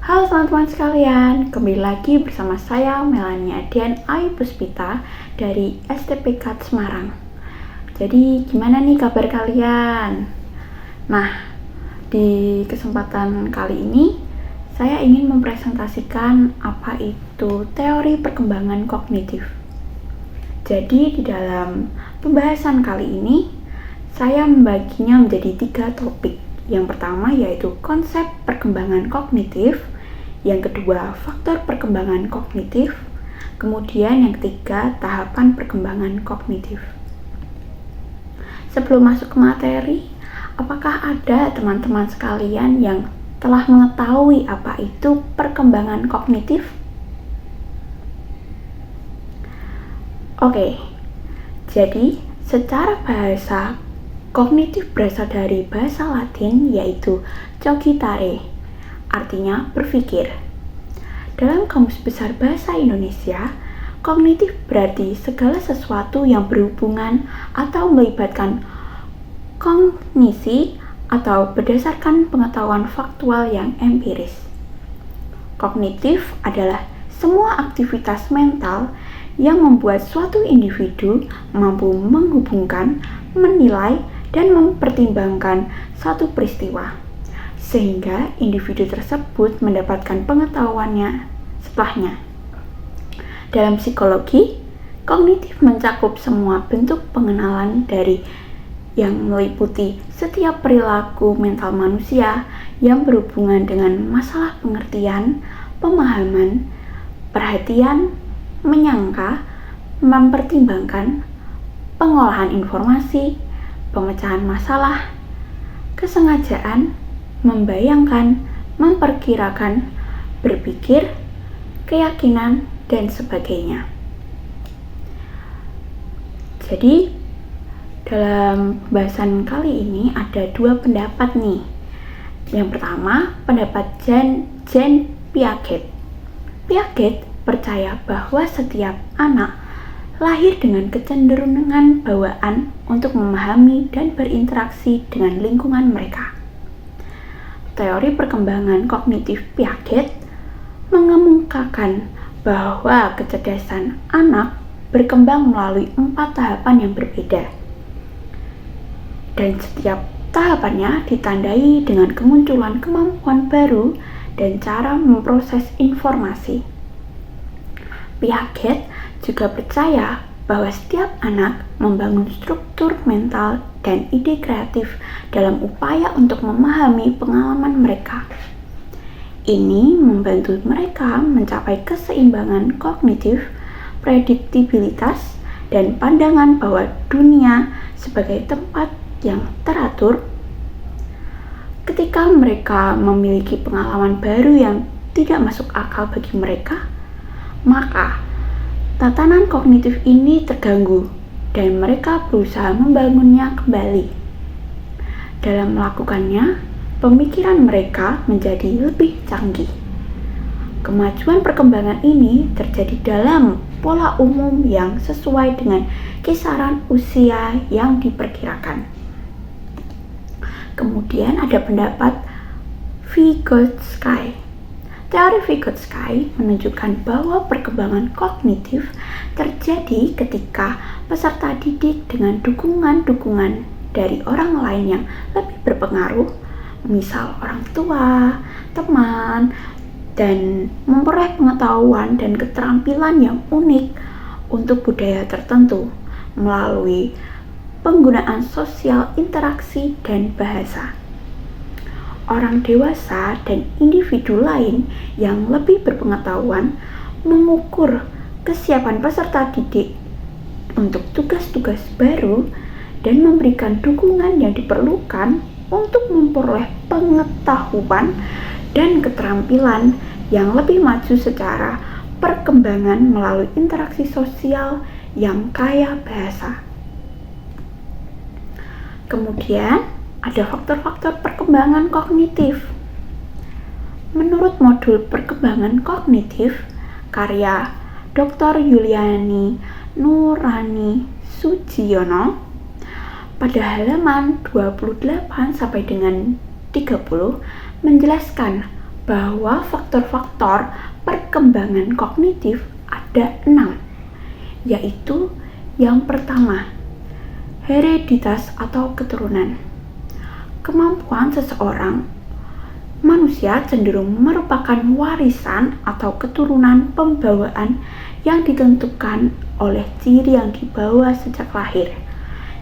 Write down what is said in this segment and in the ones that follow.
Halo teman-teman sekalian, kembali lagi bersama saya Melania Dian Ayu Puspita dari STPK Semarang. Jadi gimana nih kabar kalian? Nah, di kesempatan kali ini saya ingin mempresentasikan apa itu teori perkembangan kognitif. Jadi di dalam pembahasan kali ini saya membaginya menjadi 3 topik. Yang pertama yaitu konsep perkembangan kognitif, yang kedua faktor perkembangan kognitif, kemudian yang ketiga tahapan perkembangan kognitif. Sebelum masuk ke materi, apakah ada teman-teman sekalian yang telah mengetahui apa itu perkembangan kognitif? Oke, jadi secara bahasa, kognitif berasal dari bahasa Latin yaitu cogitare, artinya berpikir. Dalam Kamus Besar Bahasa Indonesia, kognitif berarti segala sesuatu yang berhubungan atau melibatkan kognisi atau berdasarkan pengetahuan faktual yang empiris. Kognitif adalah semua aktivitas mental yang membuat suatu individu mampu menghubungkan, menilai, dan mempertimbangkan satu peristiwa, sehingga individu tersebut mendapatkan pengetahuannya setelahnya. Dalam psikologi, kognitif mencakup semua bentuk pengenalan dari yang meliputi setiap perilaku mental manusia yang berhubungan dengan masalah pengertian, pemahaman, perhatian, menyangka, mempertimbangkan, pengolahan informasi, pemecahan masalah, kesengajaan, membayangkan, memperkirakan, berpikir, keyakinan, dan sebagainya. Jadi, dalam pembahasan kali ini ada 2 pendapat nih. Yang pertama, pendapat Jean Piaget. Piaget percaya bahwa setiap anak lahir dengan kecenderungan bawaan untuk memahami dan berinteraksi dengan lingkungan mereka. Teori perkembangan kognitif Piaget mengemukakan bahwa kecerdasan anak berkembang melalui 4 tahapan yang berbeda. Dan setiap tahapannya ditandai dengan kemunculan kemampuan baru dan cara memproses informasi. Piaget juga percaya bahwa setiap anak membangun struktur mental dan ide kreatif dalam upaya untuk memahami pengalaman mereka. Ini membantu mereka mencapai keseimbangan kognitif, prediktibilitas, dan pandangan bahwa dunia sebagai tempat yang teratur. Ketika mereka memiliki pengalaman baru yang tidak masuk akal bagi mereka, maka tatanan kognitif ini terganggu dan mereka berusaha membangunnya kembali. Dalam melakukannya, pemikiran mereka menjadi lebih canggih. Kemajuan perkembangan ini terjadi dalam pola umum yang sesuai dengan kisaran usia yang diperkirakan. Kemudian ada pendapat Vygotsky. Teori Vygotsky menunjukkan bahwa perkembangan kognitif terjadi ketika peserta didik dengan dukungan-dukungan dari orang lain yang lebih berpengaruh, misal orang tua, teman, dan memperoleh pengetahuan dan keterampilan yang unik untuk budaya tertentu melalui penggunaan sosial interaksi dan bahasa. Orang dewasa dan individu lain yang lebih berpengetahuan mengukur kesiapan peserta didik untuk tugas-tugas baru dan memberikan dukungan yang diperlukan untuk memperoleh pengetahuan dan keterampilan yang lebih maju secara perkembangan melalui interaksi sosial yang kaya bahasa. Kemudian, ada faktor-faktor perkembangan kognitif. Menurut modul perkembangan kognitif karya Dr. Yuliani Nurani Sujiono pada halaman 28 sampai dengan 30 menjelaskan bahwa faktor-faktor perkembangan kognitif ada 6, yaitu yang pertama, hereditas atau keturunan. Kemampuan seseorang manusia cenderung merupakan warisan atau keturunan pembawaan yang ditentukan oleh ciri yang dibawa sejak lahir.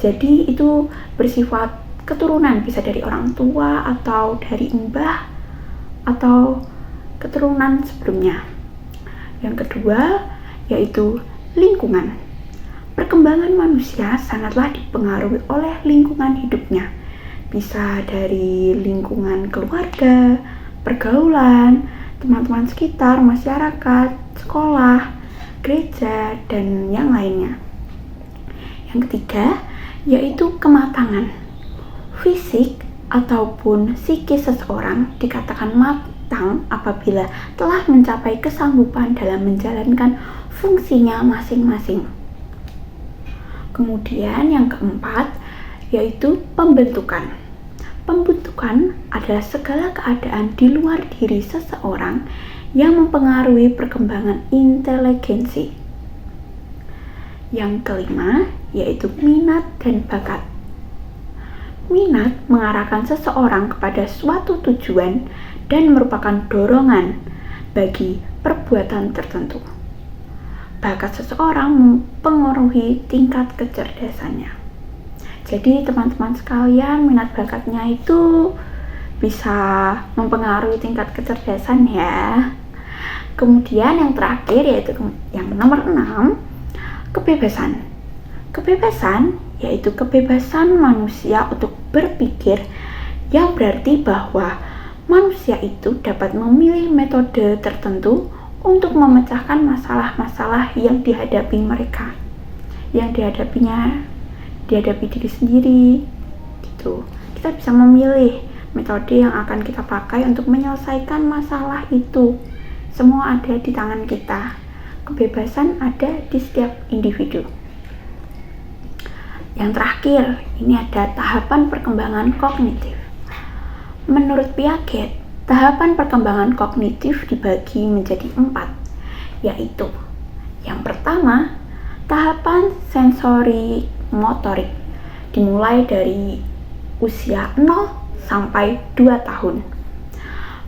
Jadi itu bersifat keturunan, bisa dari orang tua atau dari mbah atau keturunan sebelumnya. Yang kedua yaitu lingkungan. Perkembangan manusia sangatlah dipengaruhi oleh lingkungan hidupnya. Bisa dari lingkungan keluarga, pergaulan, teman-teman sekitar, masyarakat, sekolah, gereja, dan yang lainnya. Yang ketiga yaitu kematangan. Fisik ataupun psikis seseorang dikatakan matang apabila telah mencapai kesanggupan dalam menjalankan fungsinya masing-masing. Kemudian yang keempat yaitu pembentukan. Pembentukan adalah segala keadaan di luar diri seseorang yang mempengaruhi perkembangan inteligensi. Yang kelima yaitu minat dan bakat. Minat mengarahkan seseorang kepada suatu tujuan dan merupakan dorongan bagi perbuatan tertentu. Bakat seseorang mempengaruhi tingkat kecerdasannya. Jadi teman-teman sekalian, minat bakatnya itu bisa mempengaruhi tingkat kecerdasan ya. Kemudian yang terakhir yaitu yang nomor 6, kebebasan. Kebebasan yaitu kebebasan manusia untuk berpikir, yang berarti bahwa manusia itu dapat memilih metode tertentu untuk memecahkan masalah-masalah yang dihadapi mereka, yang dihadapi diri sendiri gitu. Kita bisa memilih metode yang akan kita pakai untuk menyelesaikan masalah itu. Semua ada di tangan kita. Kebebasan ada di setiap individu. Yang terakhir, ini ada tahapan perkembangan kognitif. Menurut Piaget, tahapan perkembangan kognitif dibagi menjadi 4, yaitu yang pertama, tahapan sensori motorik, dimulai dari usia 0 sampai 2 tahun.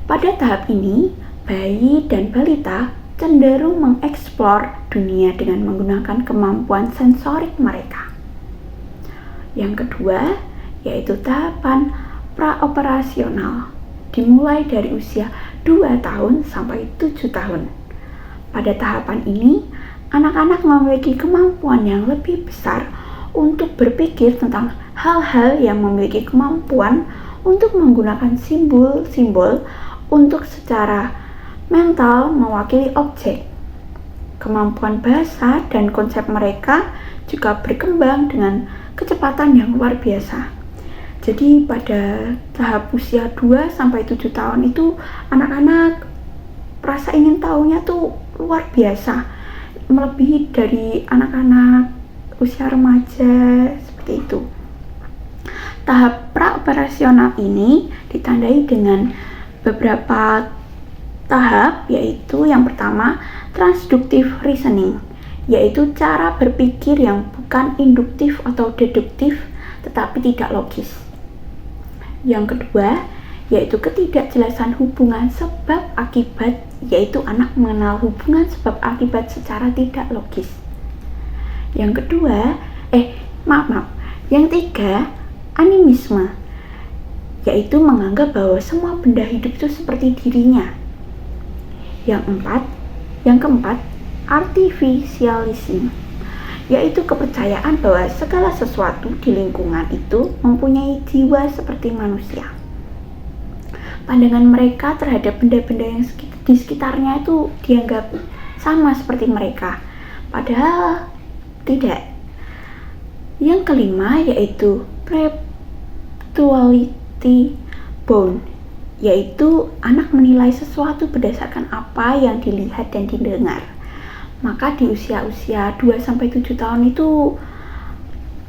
Pada tahap ini, bayi dan balita cenderung mengeksplor dunia dengan menggunakan kemampuan sensorik mereka. Yang kedua, yaitu tahapan praoperasional, dimulai dari usia 2 tahun sampai 7 tahun. Pada tahapan ini, anak-anak memiliki kemampuan yang lebih besar untuk berpikir tentang hal-hal yang memiliki kemampuan untuk menggunakan simbol-simbol untuk secara mental mewakili objek. Kemampuan bahasa dan konsep mereka juga berkembang dengan kecepatan yang luar biasa. Jadi pada tahap usia 2 sampai 7 tahun itu anak-anak rasa ingin tahunya tuh luar biasa, melebihi dari anak-anak usia remaja seperti itu. Tahap praoperasional ini ditandai dengan beberapa tahap, yaitu yang pertama transductive reasoning, yaitu cara berpikir yang bukan induktif atau deduktif tetapi tidak logis. Yang kedua yaitu ketidakjelasan hubungan sebab akibat, yaitu anak mengenal hubungan sebab akibat secara tidak logis. Yang ketiga animisme, yaitu menganggap bahwa semua benda hidup itu seperti dirinya. Yang keempat artificialism, yaitu kepercayaan bahwa segala sesuatu di lingkungan itu mempunyai jiwa seperti manusia. Pandangan mereka terhadap benda-benda yang di sekitarnya itu dianggap sama seperti mereka, padahal tidak. Yang kelima yaitu perpetuality bound, yaitu anak menilai sesuatu berdasarkan apa yang dilihat dan didengar. Maka di usia-usia 2-7 tahun itu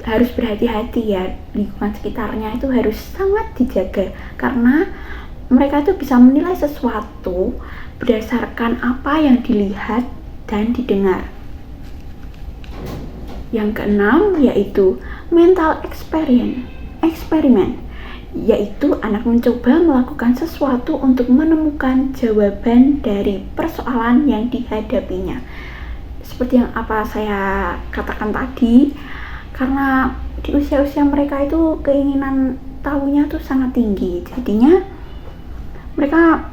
harus berhati-hati ya, lingkungan sekitarnya itu harus sangat dijaga, karena mereka itu bisa menilai sesuatu berdasarkan apa yang dilihat dan didengar. Yang keenam yaitu mental eksperimen, yaitu anak mencoba melakukan sesuatu untuk menemukan jawaban dari persoalan yang dihadapinya. Seperti yang apa saya katakan tadi, karena di usia-usia mereka itu keinginan tahunya tuh sangat tinggi, jadinya mereka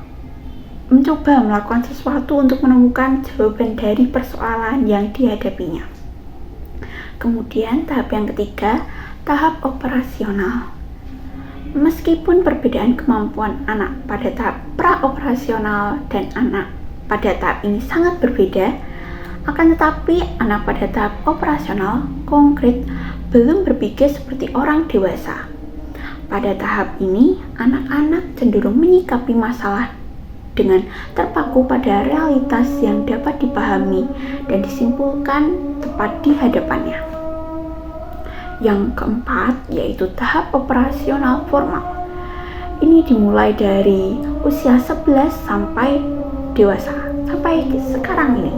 mencoba melakukan sesuatu untuk menemukan jawaban dari persoalan yang dihadapinya. Kemudian tahap yang ketiga, tahap operasional. Meskipun perbedaan kemampuan anak pada tahap praoperasional dan anak pada tahap ini sangat berbeda, akan tetapi anak pada tahap operasional konkret belum berpikir seperti orang dewasa. Pada tahap ini, anak-anak cenderung menyikapi masalah dengan terpaku pada realitas yang dapat dipahami dan disimpulkan tepat di hadapannya. Yang keempat yaitu tahap operasional formal. Ini dimulai dari usia 11 sampai dewasa, sampai sekarang ini.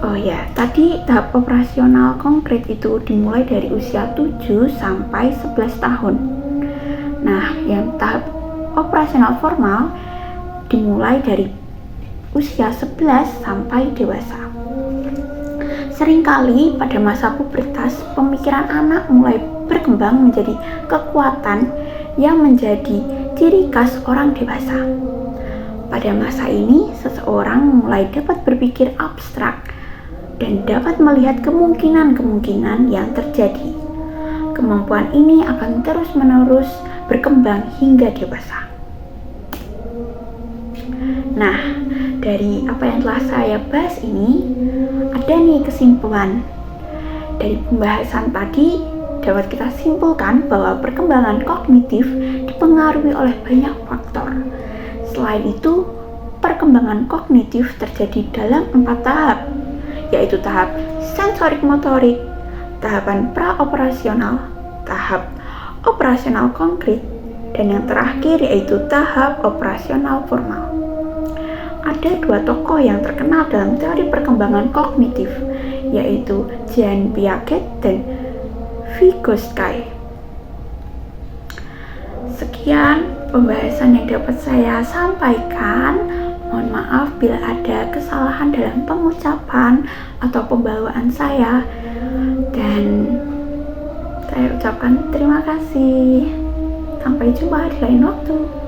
Oh ya, tadi tahap operasional konkret itu dimulai dari usia 7 sampai 11 tahun. Nah, yang tahap operasional formal dimulai dari usia 11 sampai dewasa. Seringkali pada masa pubertas, pemikiran anak mulai berkembang menjadi kekuatan yang menjadi ciri khas orang dewasa. Pada masa ini, seseorang mulai dapat berpikir abstrak dan dapat melihat kemungkinan-kemungkinan yang terjadi. Kemampuan ini akan terus-menerus berkembang hingga dewasa. Nah, dari apa yang telah saya bahas ini, ada nih kesimpulan. Dari pembahasan tadi, dapat kita simpulkan bahwa perkembangan kognitif dipengaruhi oleh banyak faktor. Selain itu, perkembangan kognitif terjadi dalam 4 tahap, yaitu tahap sensorik motorik, tahapan praoperasional, tahap operasional konkret, dan yang terakhir yaitu tahap operasional formal. Ada 2 tokoh yang terkenal dalam teori perkembangan kognitif, yaitu Jean Piaget dan Vygotsky. Sekian pembahasan yang dapat saya sampaikan. Mohon maaf bila ada kesalahan dalam pengucapan atau pembawaan saya, dan saya ucapkan terima kasih. Sampai jumpa di lain waktu.